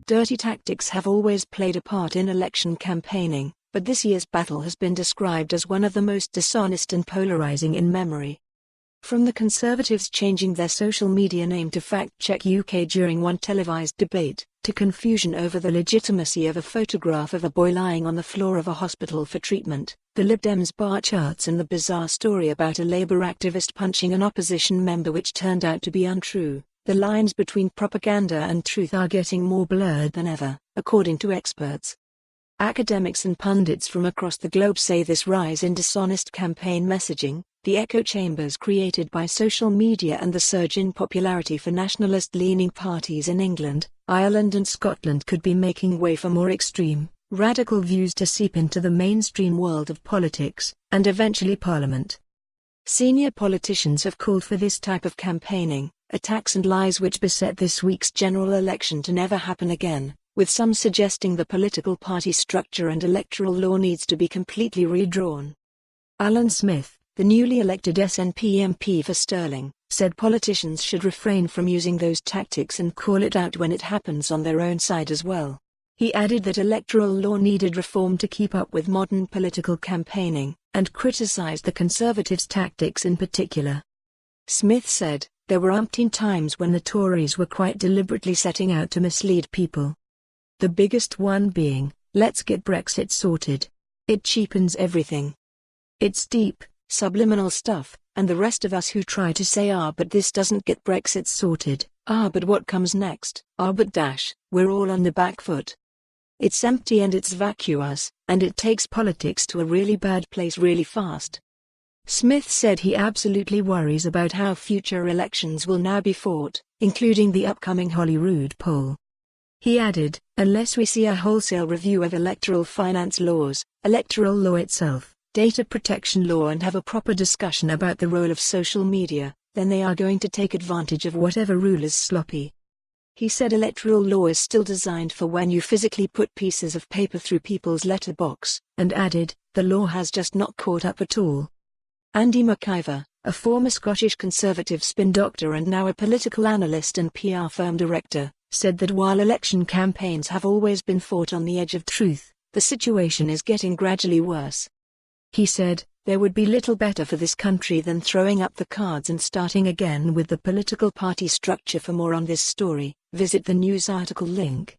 Dirty tactics have always played a part in election campaigning, but this year's battle has been described as one of the most dishonest and polarising in memory. From the Conservatives changing their social media name to Fact Check UK during one televised debate, to confusion over the legitimacy of a photograph of a boy lying on the floor of a hospital for treatment, the Lib Dems bar charts and the bizarre story about a Labour activist punching an opposition member which turned out to be untrue, the lines between propaganda and truth are getting more blurred than ever, according to experts. Academics and pundits from across the globe say this rise in dishonest campaign messaging, the echo chambers created by social media and the surge in popularity for nationalist-leaning parties in England, Ireland and Scotland could be making way for more extreme, radical views to seep into the mainstream world of politics, and eventually Parliament. Senior politicians have called for this type of campaigning, attacks and lies which beset this week's general election to never happen again, with some suggesting the political party structure and electoral law needs to be completely redrawn. Alyn Smith, the newly elected SNP MP for Stirling, said politicians should refrain from using those tactics and call it out when it happens on their own side as well. He added that electoral law needed reform to keep up with modern political campaigning, and criticised the Conservatives' tactics in particular. Smith said, "There were umpteen times when the Tories were quite deliberately setting out to mislead people. The biggest one being, let's get Brexit sorted. It cheapens everything. It's deep, subliminal stuff, and the rest of us who try to say but this doesn't get Brexit sorted, but what comes next, but we're all on the back foot. It's empty and it's vacuous, and it takes politics to a really bad place really fast." Smith said he absolutely worries about how future elections will now be fought, including the upcoming Holyrood poll. He added, "Unless we see a wholesale review of electoral finance laws, electoral law itself, data protection law and have a proper discussion about the role of social media, then they are going to take advantage of whatever rule is sloppy." He said electoral law is still designed for when you physically put pieces of paper through people's letterbox, and added, "The law has just not caught up at all." Andy McIver, a former Scottish Conservative spin doctor and now a political analyst and PR firm director, said that while election campaigns have always been fought on the edge of truth, the situation is getting gradually worse. He said, "There would be little better for this country than throwing up the cards and starting again with the political party structure." For more on this story, visit the news article link.